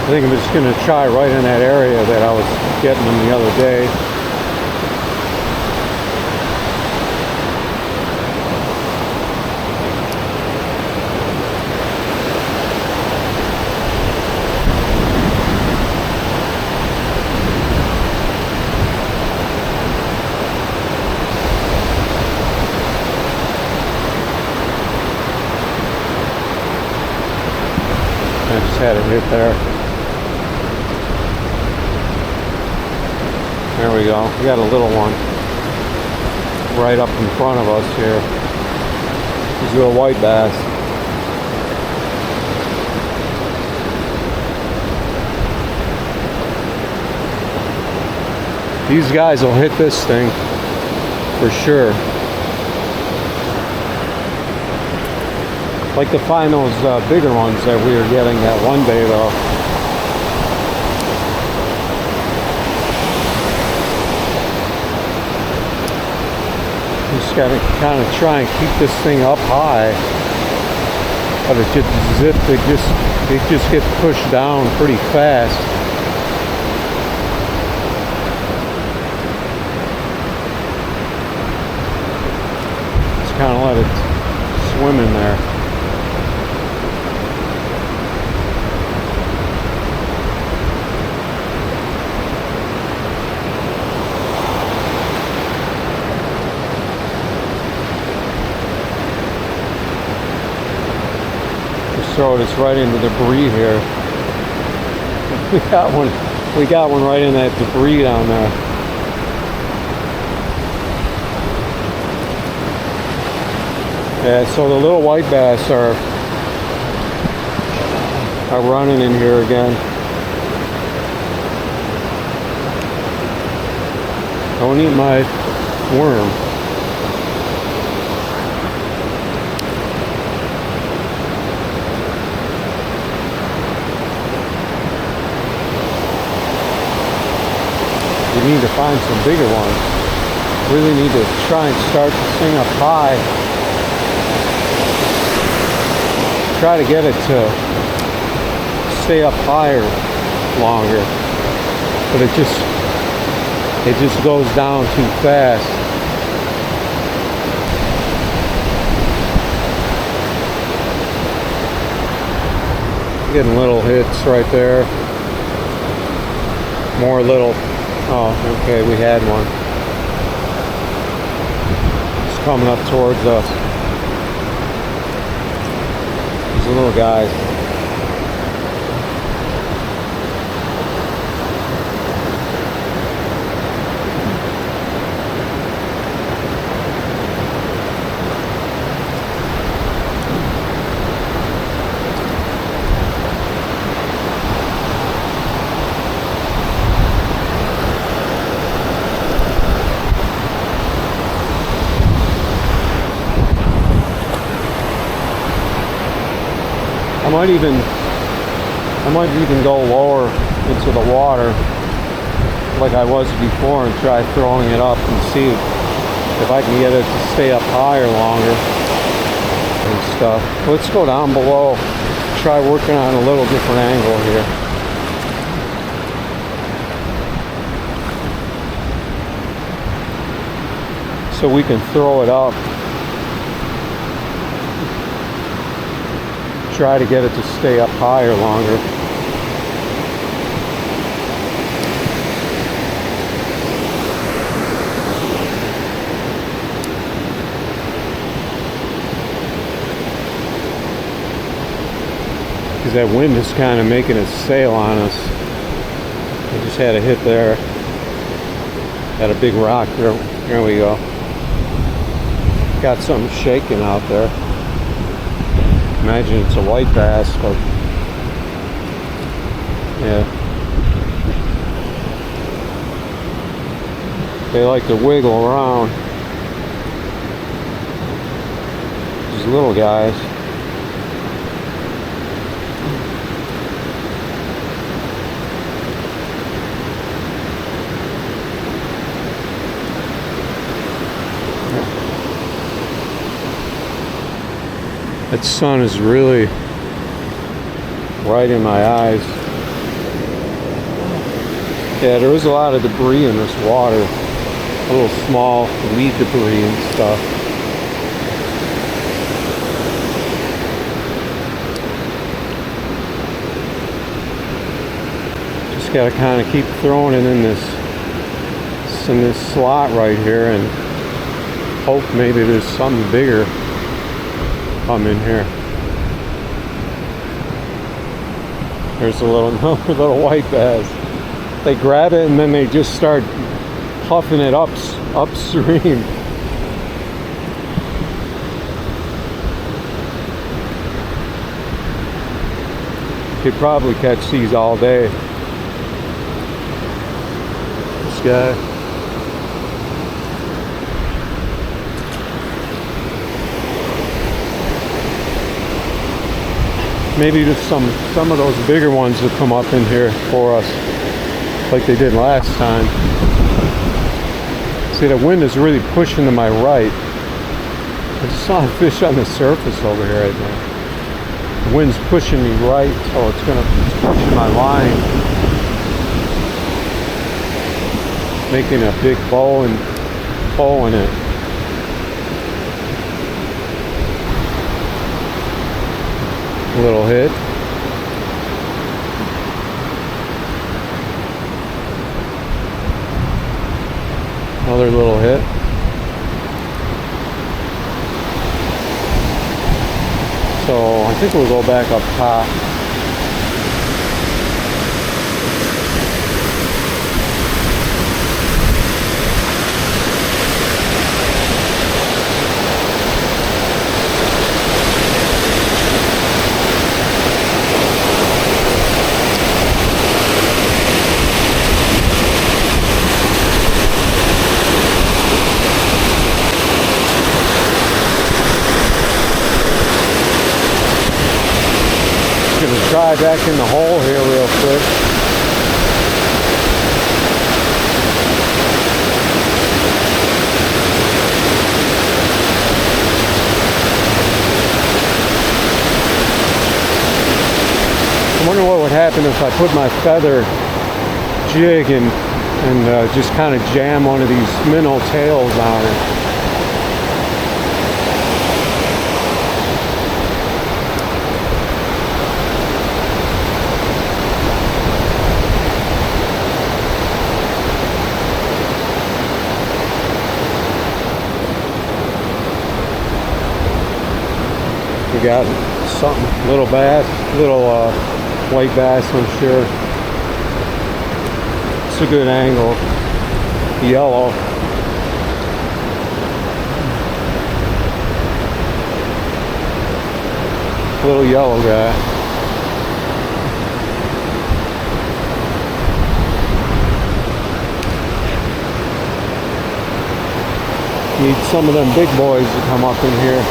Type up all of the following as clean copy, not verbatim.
I think I'm just going to try right in that area that I was getting them the other day. I just had it hit there. There we go. We got a little one right up in front of us here. He's a little white bass. These guys will hit this thing for sure. Like to find those bigger ones that we were getting that one day though. Just gotta kind of try and keep this thing up high, but it just they just get pushed down pretty fast. Just kind of let it swim in there. Throw this right into the debris here. We got one right in that debris down there. Yeah, so the little white bass are running in here again. Don't eat my worm. We need to find some bigger ones. Really need to try and start this thing up high. Try to get it to stay up higher longer. But it just goes down too fast. Getting little hits right there. More little. Oh, okay, we had one. It's coming up towards us. These little guys. I might even go lower into the water like I was before and try throwing it up and see if I can get it to stay up higher longer and stuff. Let's go down below, try working on a little different angle here. So we can throw it up. Try to get it to stay up higher longer. Because that wind is kind of making it sail on us. I just had a hit there. Had a big rock there. There we go. Got something shaking out there. Imagine it's a white bass, but yeah, they like to wiggle around. These little guys. That sun is really right in my eyes. Yeah, there was a lot of debris in this water. A little small weed debris and stuff. Just gotta kind of keep throwing it in this slot right here and hope maybe there's something bigger come in here. There's another little white bass. They grab it and then they just start puffing it upstream. Could probably catch these all day. This guy. Maybe just some of those bigger ones will come up in here for us, like they did last time. See, the wind is really pushing to my right. I just saw a fish on the surface over here right now. The wind's pushing me right, so it's pushing my line, making a big bow in it. Little hit. Another little hit. So I think we'll go back up top. Gonna try back in the hole here real quick. I wonder what would happen if I put my feather jig and just kind of jam one of these minnow tails on it. We got something, little bass, little white bass, I'm sure. It's a good angle. Yellow. Little yellow guy. Need some of them big boys to come up in here.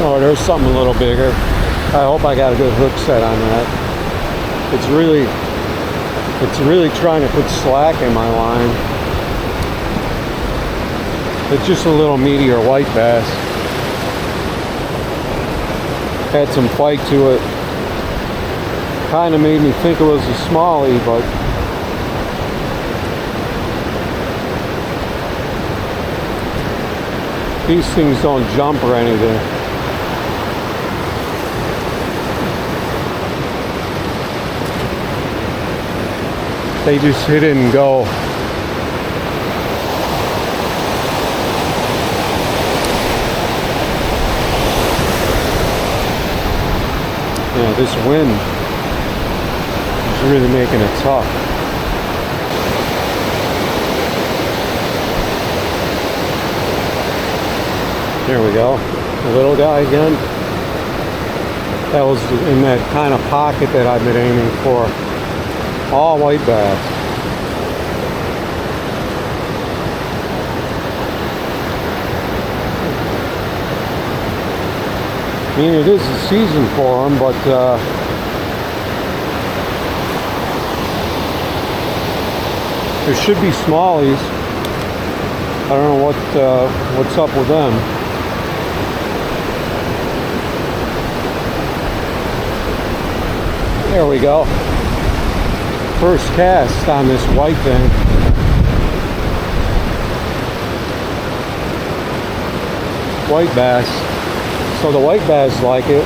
Oh, there's something a little bigger. I hope I got a good hook set on that. It's really trying to put slack in my line. It's just a little meatier white bass. Had some fight to it. Kind of made me think it was a smallie, but these things don't jump or anything. They just hit it and go. Yeah, this wind is really making it tough. There we go. The little guy again. That was in that kind of pocket that I've been aiming for. All white bass. mean, it is the season for them, but there should be smallies. I don't know what's up with them. There we go. First cast on this white thing. White bass. So the white bass like it.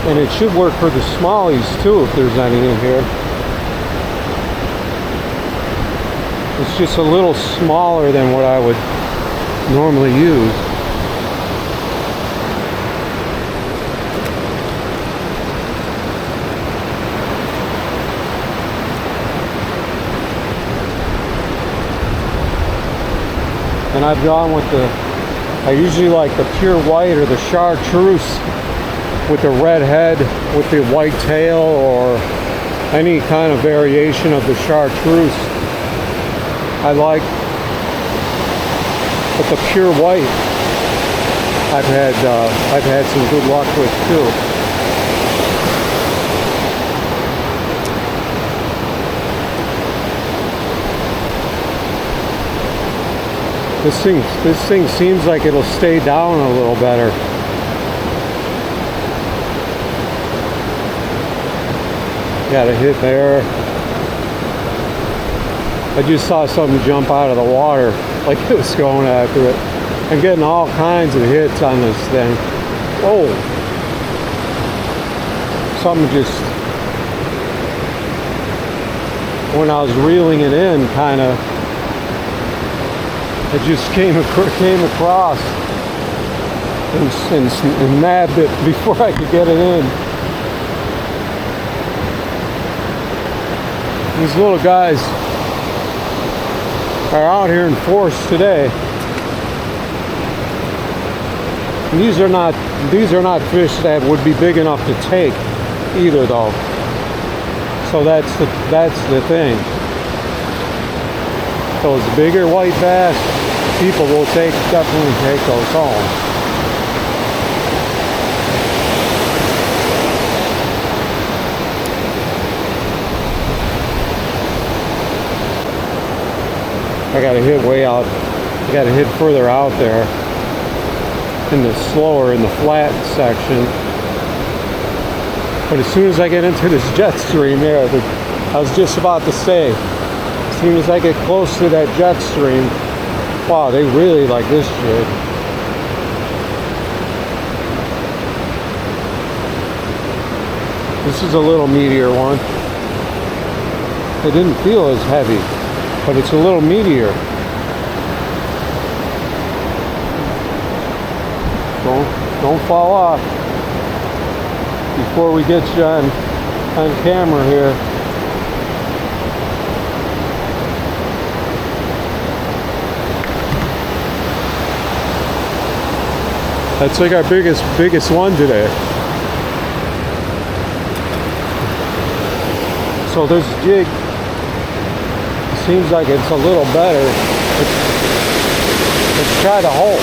And it should work for the smallies too if there's any in here. It's just a little smaller than what I would normally use. And I've gone with I usually like the pure white or the chartreuse with the red head with the white tail, or any kind of variation of the chartreuse I like. But the pure white I've had some good luck with too. This thing seems like it'll stay down a little better. Got a hit there. I just saw something jump out of the water like it was going after it. I'm getting all kinds of hits on this thing. Oh! Something just, when I was reeling it in, kind of, it just came across and nabbed it before I could get it in. These little guys are out here in force today. And these are not fish that would be big enough to take either, though. So that's the thing. Those bigger white bass, people will definitely take those home. I got to hit way out. I got to hit further out there in the flat section. But as soon as I get into this jet stream there, I was just about to say, as soon as I get close to that jet stream, wow, they really like this jig. This is a little meatier one. It didn't feel as heavy, but it's a little meatier. Don't fall off before we get you on camera here. That's like our biggest one today. So this jig seems like it's a little better. Let's try to hold.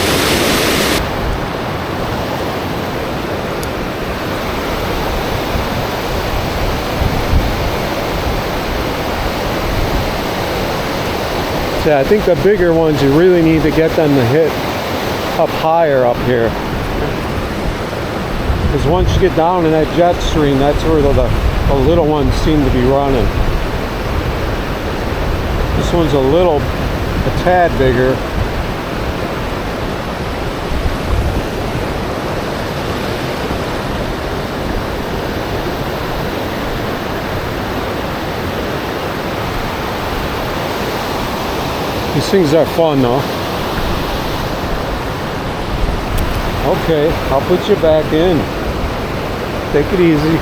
So I think the bigger ones, you really need to get them to hit up higher up here. Because once you get down in that jet stream, that's where the little ones seem to be running. This one's a tad bigger. These things are fun though. Okay, I'll put you back in. Take it easy.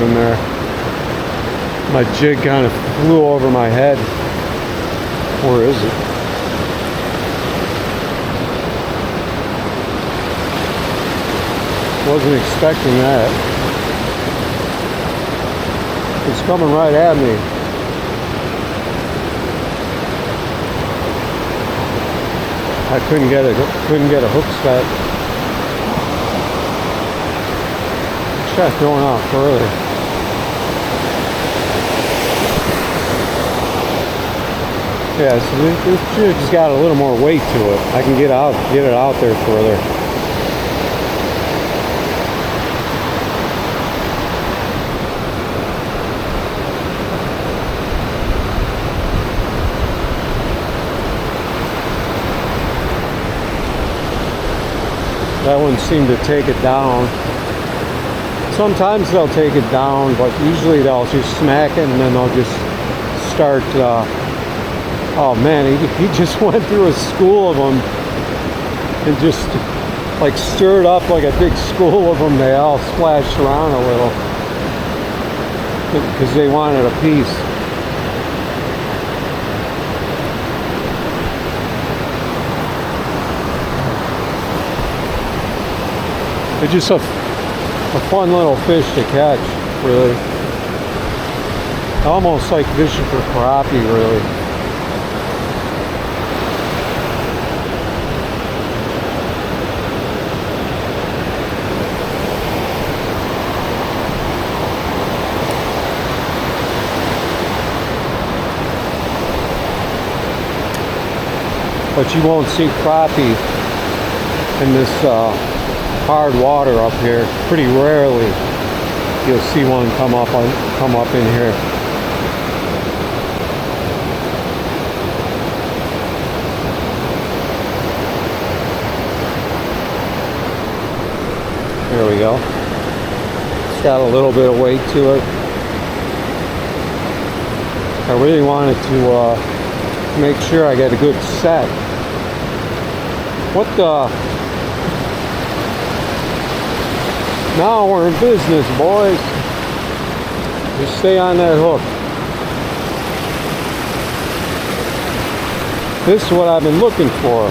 in there. My jig kind of flew over my head. Where is it? Wasn't expecting that. It's coming right at me. I couldn't get a hook set. Try throwing out further. Yeah, so this jig's got a little more weight to it. I can get it out there further. That one seemed to take it down. Sometimes they'll take it down, but usually they'll just smack it and then they'll just start. Oh man, he just went through a school of them and just like stirred up like a big school of them. They all splashed around a little because they wanted a piece. They're just a fun little fish to catch, really. Almost like fishing for crappie, really. But you won't see crappie in this hard water up here. Pretty rarely you'll see one come up in here. There we go. It's got a little bit of weight to it. I really wanted to make sure I get a good set. What the? Now we're in business, boys. Just stay on that hook. This is what I've been looking for.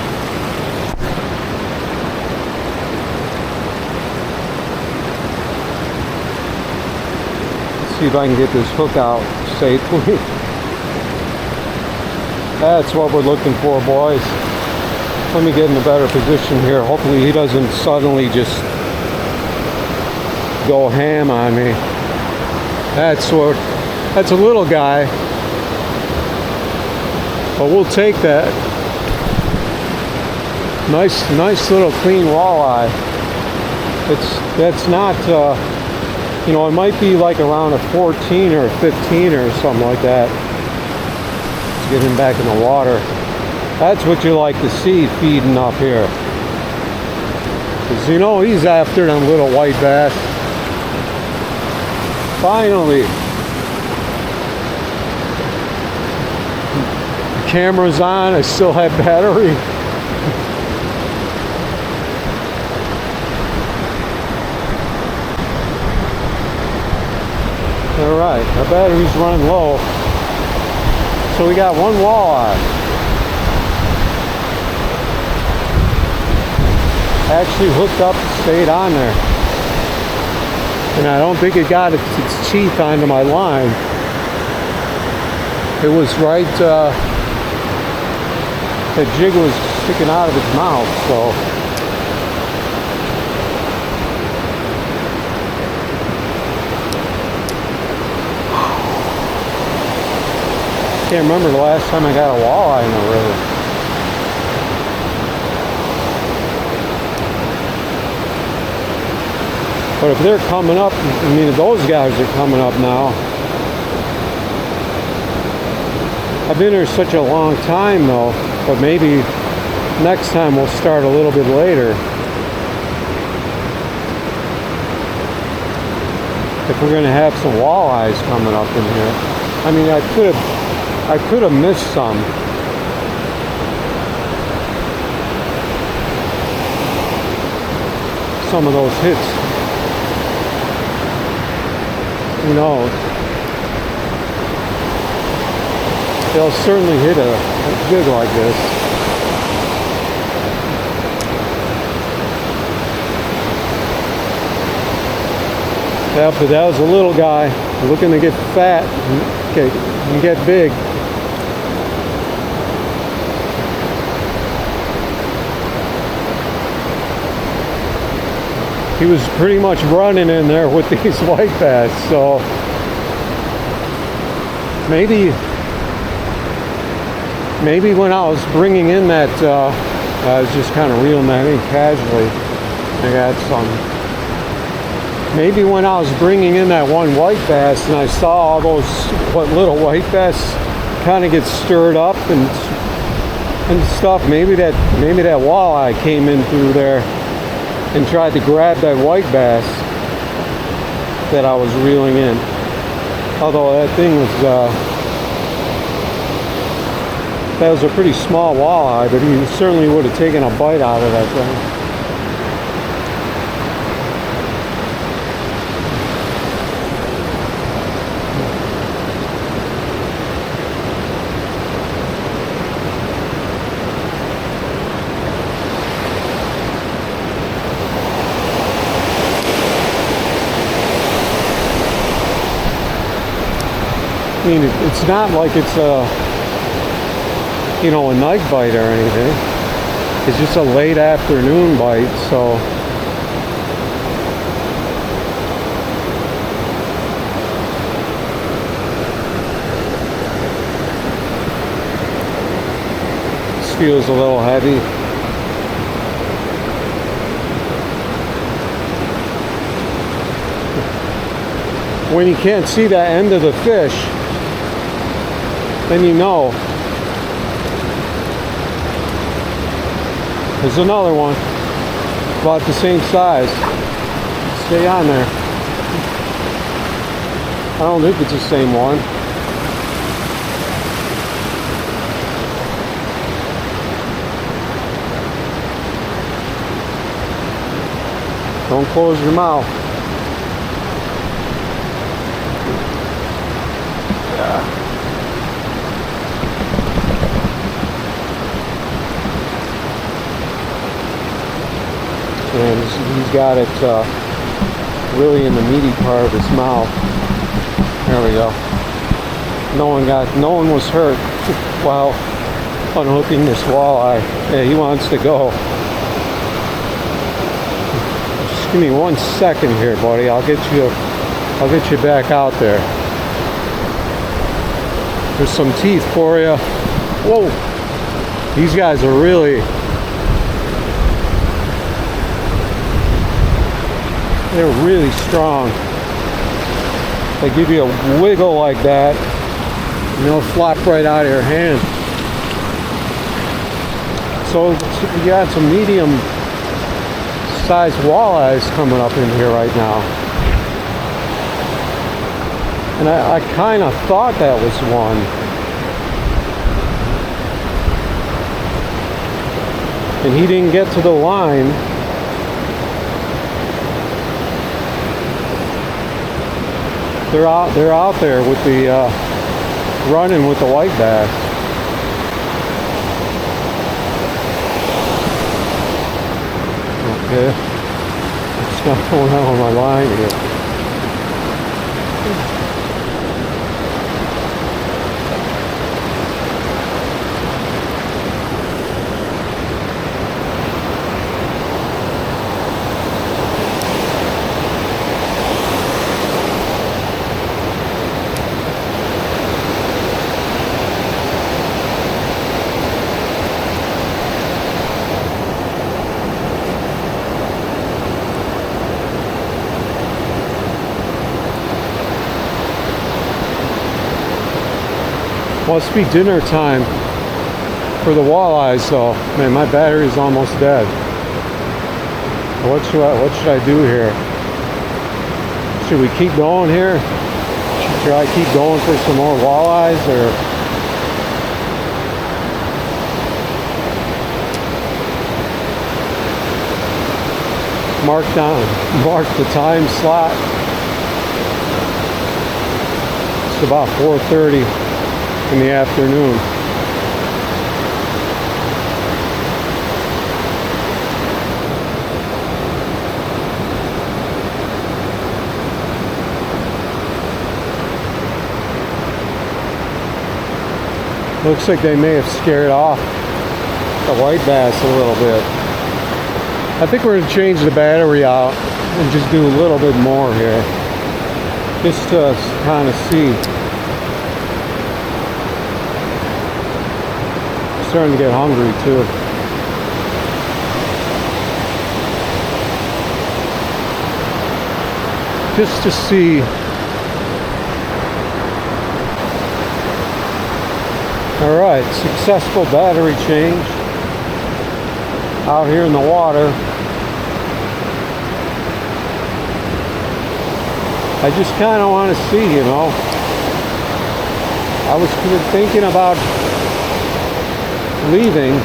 Let's see if I can get this hook out safely. That's what we're looking for, boys. Let me get in a better position here. Hopefully he doesn't suddenly just go ham on me. That's a little guy, but we'll take that. Nice little clean walleye. That's not you know, it might be like around a 14 or a 15 or something like that. Let's get him back in the water. That's what you like to see feeding up here, because you know he's after them little white bass. Finally. The camera's on. I still have battery. Alright, our battery's running low. So we got one walleye. Actually hooked up, stayed on there. And I don't think it got its teeth onto my line. It was right, the jig was sticking out of its mouth, so. Can't remember the last time I got a walleye in the river. But if they're coming up, I mean, if those guys are coming up now. I've been here such a long time though, but maybe next time we'll start a little bit later. If we're gonna have some walleyes coming up in here. I mean, I could have missed some. Some of those hits. Who knows? They'll certainly hit a jig like this. Yeah, but that was a little guy looking to get fat. Okay, and get big. He was pretty much running in there with these white bass, so maybe when I was bringing in that, I was just kind of reeling that in casually. I got some. Maybe when I was bringing in that one white bass and I saw all those little white bass kind of get stirred up and stuff, maybe that walleye came in through there and tried to grab that white bass that I was reeling in. Although that thing was that was a pretty small walleye, but he certainly would have taken a bite out of that thing. I mean, it's not like it's a night bite or anything. It's just a late afternoon bite, so this feels a little heavy. When you can't see that end of the fish, then you know. There's another one, about the same size. Stay on there. I don't think it's the same one. Don't close your mouth. And he's got it really in the meaty part of his mouth. There we go. No one was hurt while unhooking this walleye. Yeah, he wants to go. Just give me 1 second here, buddy. I'll get you back out there. There's some teeth for you. Whoa! These guys are really. They're really strong. They give you a wiggle like that, and they'll flop right out of your hand. So you got some medium-sized walleyes coming up in here right now. And I kind of thought that was one. And he didn't get to the line. They're out there with the running with the white bass. Okay, what's not going on with my line here? Must be dinner time for the walleyes, so man, my battery's almost dead. What should I do here? Should we keep going here? Should I keep going for some more walleyes, or mark the time slot? It's about 4:30 in the afternoon. Looks like they may have scared off the white bass a little bit. I think we're going to change the battery out and just do a little bit more here. Just to kind of see. I'm starting to get hungry too. Just to see. Alright, successful battery change out here in the water. I just kind of want to see, you know. I was thinking about leaving.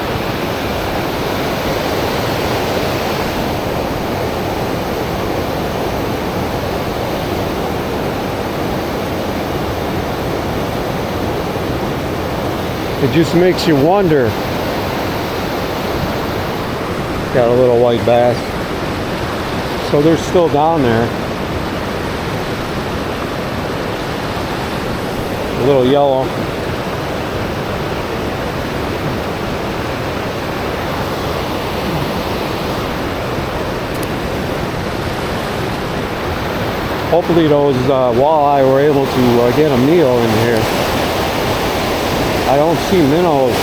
It just makes you wonder. Got a little white bass. So they're still down there. A little yellow. Hopefully those walleye were able to get a meal in here. I don't see minnows,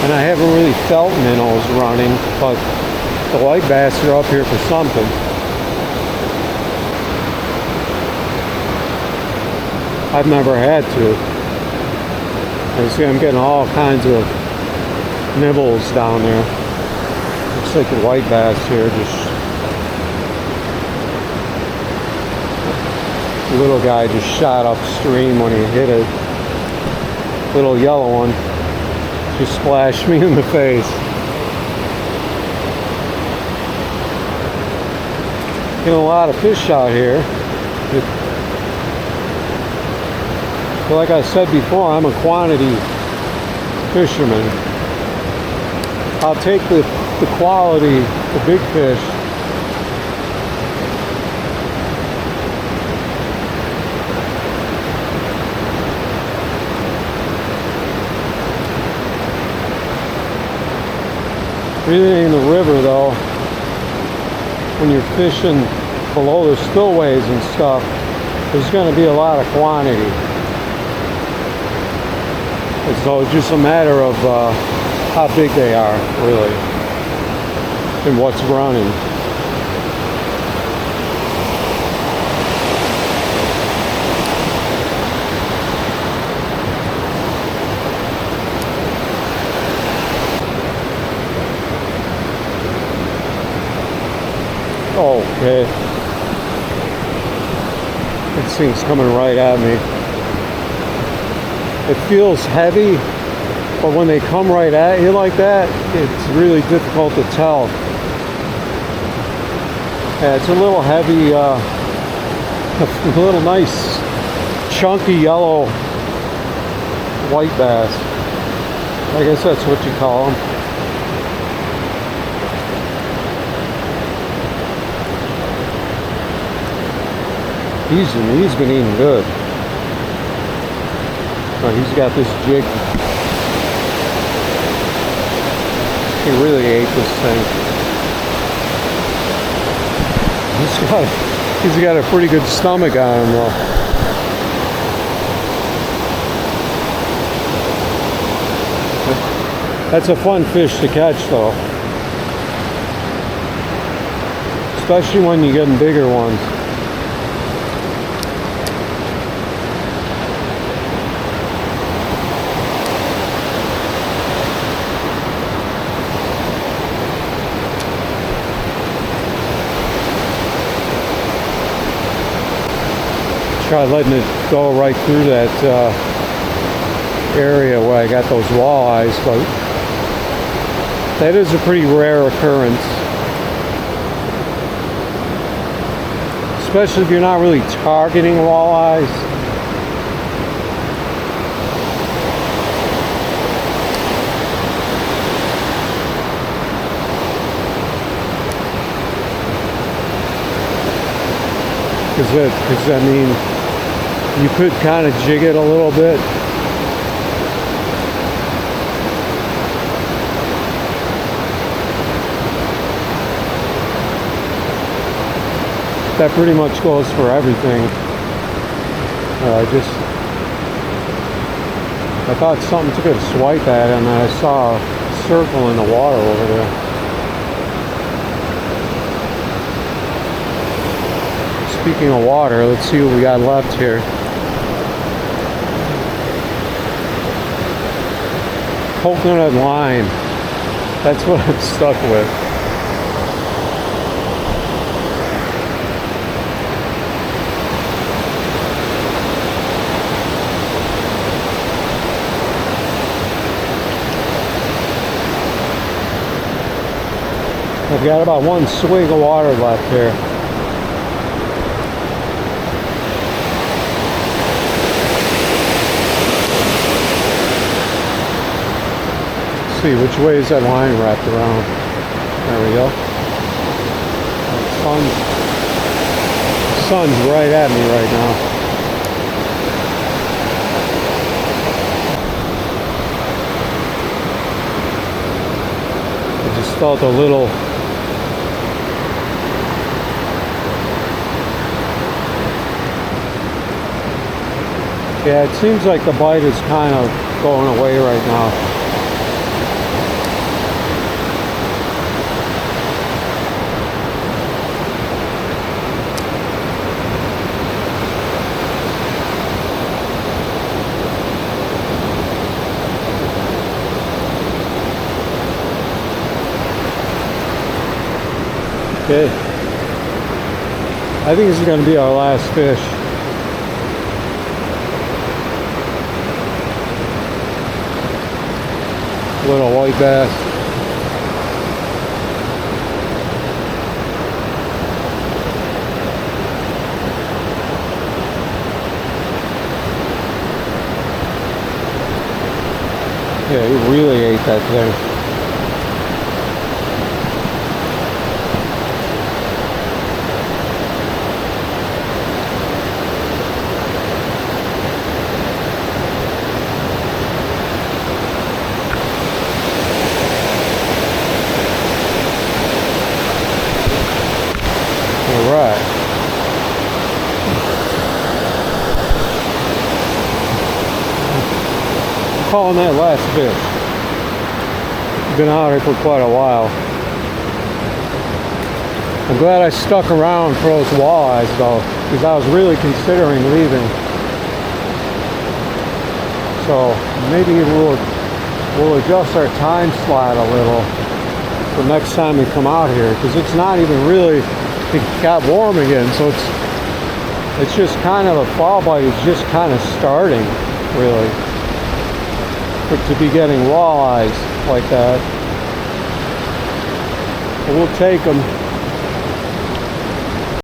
and I haven't really felt minnows running, but the white bass are up here for something. I've never had to. I see I'm getting all kinds of nibbles down there. Looks like the white bass here just... The little guy just shot upstream when he hit it. Little yellow one just splashed me in the face. Getting a lot of fish out here. But like I said before, I'm a quantity fisherman. I'll take the quality, the big fish. Really in the river though, when you're fishing below the spillways and stuff, there's going to be a lot of quantity. And so it's just a matter of how big they are, really, and what's running. Okay. This thing's coming right at me. It feels heavy, but when they come right at you like that, it's really difficult to tell. Yeah, it's a little heavy, a little nice, chunky yellow white bass. I guess that's what you call them. He's been eating good. Oh, he's got this jig. He really ate this thing. He's got a pretty good stomach on him though. That's a fun fish to catch though. Especially when you get them bigger ones. Try letting it go right through that area where I got those walleyes, but that is a pretty rare occurrence, especially if you're not really targeting walleyes. because I mean, you could kind of jig it a little bit. That pretty much goes for everything. I thought something took a swipe at it, and I saw a circle in the water over there. Speaking of water, let's see what we got left here. Coconut lime. That's what I'm stuck with. I've got about one swig of water left here. Let's see, which way is that line wrapped around? There we go. The sun's right at me right now. I just felt a little yeah, it seems like the bite is kind of going away right now. Okay. I think this is going to be our last fish. Little white bass. Yeah, he really ate that thing. Alright. I'm calling that last fish. Been out here for quite a while. I'm glad I stuck around for those walleyes though, because I was really considering leaving. So maybe we'll adjust our time slot a little for next time we come out here, because it's not even really, it got warm again, so it's just kind of, a fall bite is just kind of starting, really, to be getting walleyes like that. But we'll take them.